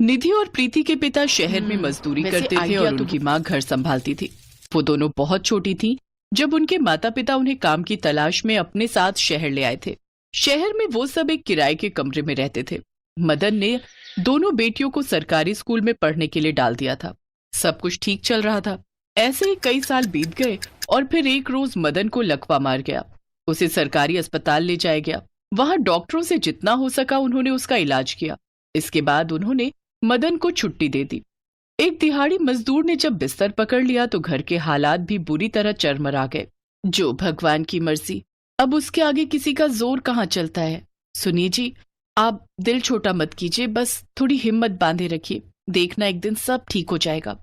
निधि और प्रीति के पिता शहर में मजदूरी वैसे करते थे आइडिया और तो उनकी माँ घर संभालती थी। वो दोनों बहुत छोटी थी जब उनके माता पिता उन्हें काम की तलाश में अपने साथ शहर ले आए थे। शहर में वो सब एक किराए के कमरे में रहते थे। मदन ने दोनों बेटियों को सरकारी स्कूल में पढ़ने के लिए डाल दिया था। सब कुछ ठीक चल रहा था। ऐसे ही कई साल बीत गए और फिर एक रोज मदन को लकवा मार गया। उसे सरकारी अस्पताल ले जाया गया। वहां डॉक्टरों से जितना हो सका उन्होंने उसका इलाज किया। इसके बाद उन्होंने मदन को छुट्टी दे दी। एक दिहाड़ी मजदूर ने जब बिस्तर पकड़ लिया तो घर के हालात भी बुरी तरह चरमरा गए। जो भगवान की मर्जी, अब उसके आगे किसी का जोर कहाँ चलता है। सुनिए जी, आप दिल छोटा मत कीजिए, बस थोड़ी हिम्मत बांधे रखिए, देखना एक दिन सब ठीक हो जाएगा।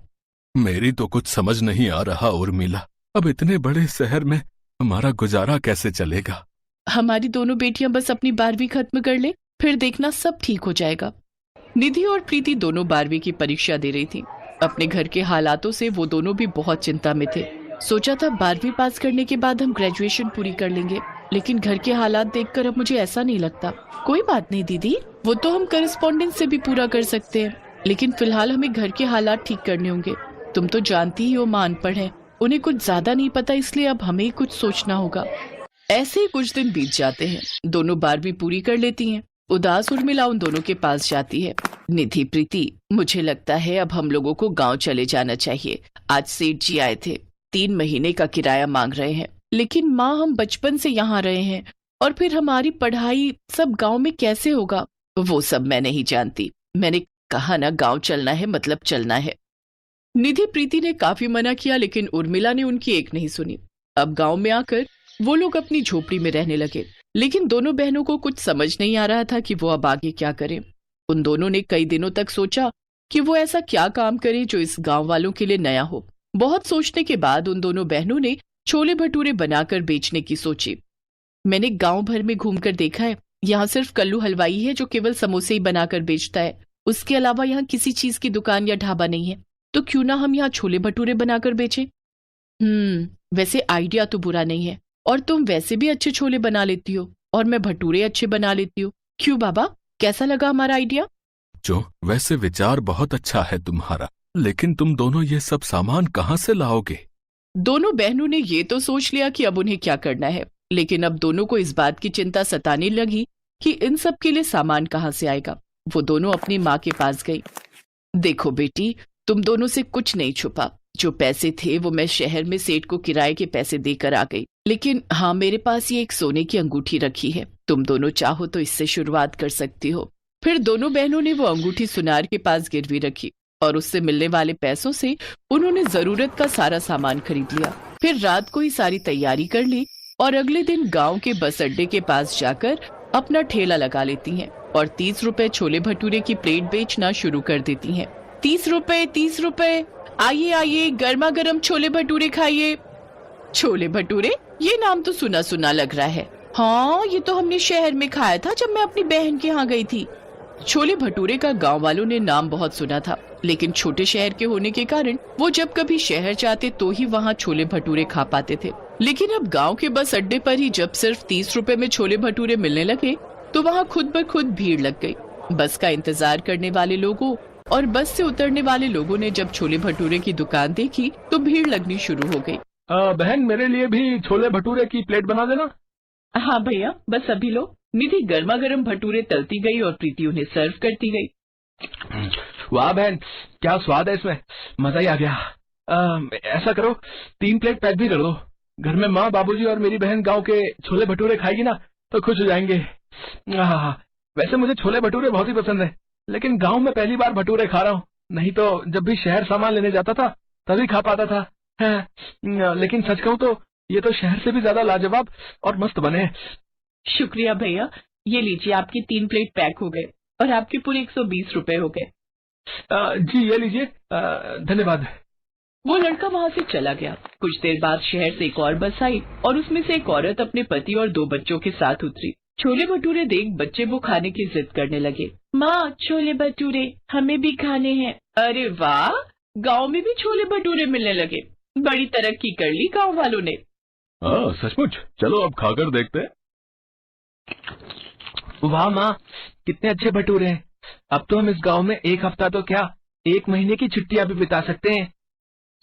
मेरी तो कुछ समझ नहीं आ रहा उर्मिला, अब इतने बड़े शहर में हमारा गुजारा कैसे चलेगा। हमारी दोनों बेटियां बस अपनी 12वीं खत्म कर ले, फिर देखना सब ठीक हो जाएगा। निधि और प्रीति दोनों 12वीं की परीक्षा दे रही थी। अपने घर के हालातों से वो दोनों भी बहुत चिंता में थे। सोचा था 12वीं पास करने के बाद हम ग्रेजुएशन पूरी कर लेंगे, लेकिन घर के हालात देखकर अब मुझे ऐसा नहीं लगता। कोई बात नहीं दीदी, वो तो हम करस्पॉन्डेंस से भी पूरा कर सकते हैं, लेकिन फिलहाल हमें घर के हालात ठीक करने होंगे। तुम तो जानती ही हो मां अनपढ़ है, उन्हें कुछ ज्यादा नहीं पता, इसलिए अब हमें ही कुछ सोचना होगा। ऐसे ही कुछ दिन बीत जाते हैं। दोनों 12वीं पूरी कर लेती हैं। उदास उर्मिला उन दोनों के पास जाती है। निधि, प्रीति, मुझे लगता है अब हम लोगों को गांव चले जाना चाहिए। आज सेठ जी आए थे, 3 महीने का किराया मांग रहे हैं। लेकिन माँ, हम बचपन से यहाँ रहे हैं और फिर हमारी पढ़ाई सब गांव में कैसे होगा। वो सब मैं नहीं जानती, मैंने कहा ना गांव चलना है मतलब चलना है। निधि प्रीति ने काफी मना किया, लेकिन उर्मिला ने उनकी एक नहीं सुनी। अब गांव में आकर वो लोग अपनी झोपड़ी में रहने लगे, लेकिन दोनों बहनों को कुछ समझ नहीं आ रहा था कि वो अब आगे क्या करें। उन दोनों ने कई दिनों तक सोचा कि वो ऐसा क्या काम करें जो इस गांव वालों के लिए नया हो। बहुत सोचने के बाद उन दोनों बहनों ने छोले भटूरे बनाकर बेचने की सोची। मैंने गांव भर में घूमकर देखा है, यहाँ सिर्फ कल्लू हलवाई है जो केवल समोसे ही बनाकर बेचता है। उसके अलावा यहाँ किसी चीज की दुकान या ढाबा नहीं है, तो क्यों ना हम यहाँ छोले भटूरे बनाकर बेचें। वैसे आइडिया तो बुरा नहीं है, और तुम वैसे भी अच्छे छोले बना लेती हो और मैं भटूरे अच्छे बना लेती हूँ। क्यों बाबा, कैसा लगा हमारा आइडिया? जो वैसे विचार बहुत अच्छा है तुम्हारा, लेकिन तुम दोनों ये सब सामान कहाँ से लाओगे? दोनों बहनों ने ये तो सोच लिया कि अब उन्हें क्या करना है, लेकिन अब दोनों को इस बात की चिंता सताने लगी कि इन सब के लिए सामान कहाँ से आएगा। वो दोनों अपनी माँ के पास गई। देखो बेटी, तुम दोनों से कुछ नहीं छुपा। जो पैसे थे वो मैं शहर में सेठ को किराए के पैसे देकर आ गई, लेकिन हाँ, मेरे पास ये एक सोने की अंगूठी रखी है। तुम दोनों चाहो तो इससे शुरुआत कर सकती हो। फिर दोनों बहनों ने वो अंगूठी सुनार के पास गिरवी रखी और उससे मिलने वाले पैसों से उन्होंने जरूरत का सारा सामान खरीद लिया। फिर रात को ही सारी तैयारी कर ली और अगले दिन गांव के बस अड्डे के पास जाकर अपना ठेला लगा लेती हैं और 30 रुपए छोले भटूरे की प्लेट बेचना शुरू कर देती हैं। 30 रुपए, 30 रुपए, आइए आइए, गर्मा गर्म छोले भटूरे खाइए। छोले भटूरे, ये नाम तो सुना सुना लग रहा है। हाँ, ये तो हमने शहर में खाया था जब मैं अपनी बहन के यहाँ गई थी। छोले भटूरे का गांव वालों ने नाम बहुत सुना था, लेकिन छोटे शहर के होने के कारण वो जब कभी शहर जाते तो ही वहाँ छोले भटूरे खा पाते थे। लेकिन अब गांव के बस अड्डे पर ही जब सिर्फ 30 रुपए में छोले भटूरे मिलने लगे तो वहाँ खुद ब खुद भीड़ लग गई। बस का इंतजार करने वाले लोगों और बस से उतरने वाले लोगों ने जब छोले भटूरे की दुकान देखी तो भीड़ लगनी शुरू हो गई। बहन, मेरे लिए भी छोले भटूरे की प्लेट बना देना। हाँ भैया, बस अभी लो। निधि गर्मा गर्म भटूरे तलती गई और प्रीति उन्हें सर्व करती गई। वाह बहन, क्या स्वाद है इसमें, मजा ही आ गया। ऐसा करो, 3 प्लेट पैक भी कर दो। घर में माँ, बाबूजी और मेरी बहन गांव के छोले भटूरे खाएगी ना तो खुश हो जाएंगे। वैसे मुझे छोले भटूरे बहुत ही पसंद है, लेकिन गांव में पहली बार भटूरे खा रहा हूँ। नहीं तो जब भी शहर सामान लेने जाता था तभी खा पाता था। लेकिन सच कहूँ तो ये तो शहर से भी ज्यादा लाजवाब और मस्त बने। शुक्रिया भैया, ये लीजिए, आपकी 3 प्लेट पैक हो गए और आपके पूरे 120 रुपए हो गए। जी ये लीजिए, धन्यवाद। वो लड़का वहाँ से चला गया। कुछ देर बाद शहर से एक और बस आई और उसमें से एक औरत अपने पति और 2 बच्चों के साथ उतरी। छोले भटूरे देख बच्चे वो खाने की जिद करने लगे। माँ, छोले भटूरे हमें भी खाने हैं। अरे वाह, गांव में भी छोले भटूरे मिलने लगे। बड़ी तरक्की कर ली गांव वालों ने। सचमुच, चलो अब खाकर देखते हैं। वाह माँ, कितने अच्छे भटूरे हैं। अब तो हम इस गांव में एक हफ्ता तो क्या 1 महीने की छुट्टियां भी बिता सकते हैं।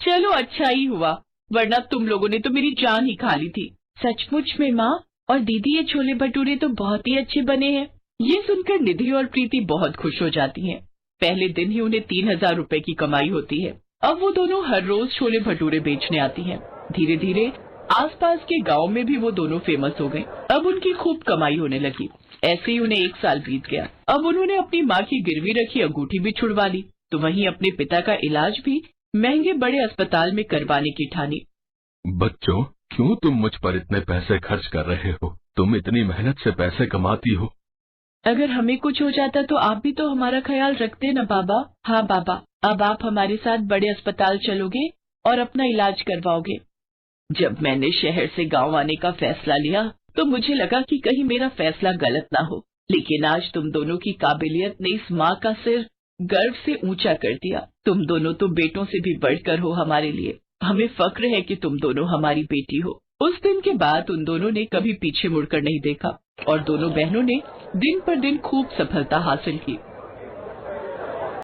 चलो अच्छा ही हुआ, वरना तुम लोगों ने तो मेरी जान ही खा ली थी। सचमुच में माँ और दीदी, ये छोले भटूरे तो बहुत ही अच्छे बने हैं। ये सुनकर निधि और प्रीति बहुत खुश हो जाती हैं। पहले दिन ही उन्हें 3,000 रुपए की कमाई होती है। अब वो दोनों हर रोज छोले भटूरे बेचने आती हैं। धीरे धीरे आसपास के गांव में भी वो दोनों फेमस हो गए। अब उनकी खूब कमाई होने लगी। ऐसे ही उन्हें 1 साल बीत गया। अब उन्होंने अपनी माँ की गिरवी रखी अंगूठी भी छुड़वा ली, तो वहीं अपने पिता का इलाज भी महंगे बड़े अस्पताल में करवाने की ठानी। बच्चों, क्यों तुम मुझ पर इतने पैसे खर्च कर रहे हो? तुम इतनी मेहनत से पैसे कमाती हो। अगर हमें कुछ हो जाता तो आप भी तो हमारा ख्याल रखते ना बाबा। हाँ बाबा, अब आप हमारे साथ बड़े अस्पताल चलोगे और अपना इलाज करवाओगे। जब मैंने शहर से गांव आने का फैसला लिया तो मुझे लगा कि कहीं मेरा फैसला गलत ना हो, लेकिन आज तुम दोनों की काबिलियत ने इस माँ का सिर गर्व से ऊंचा कर दिया। तुम दोनों तो बेटों से भी बढ़कर हो हमारे लिए। हमें फक्र है कि तुम दोनों हमारी बेटी हो। उस दिन के बाद उन दोनों ने कभी पीछे मुड़कर नहीं देखा और दोनों बहनों ने दिन पर दिन खूब सफलता हासिल की।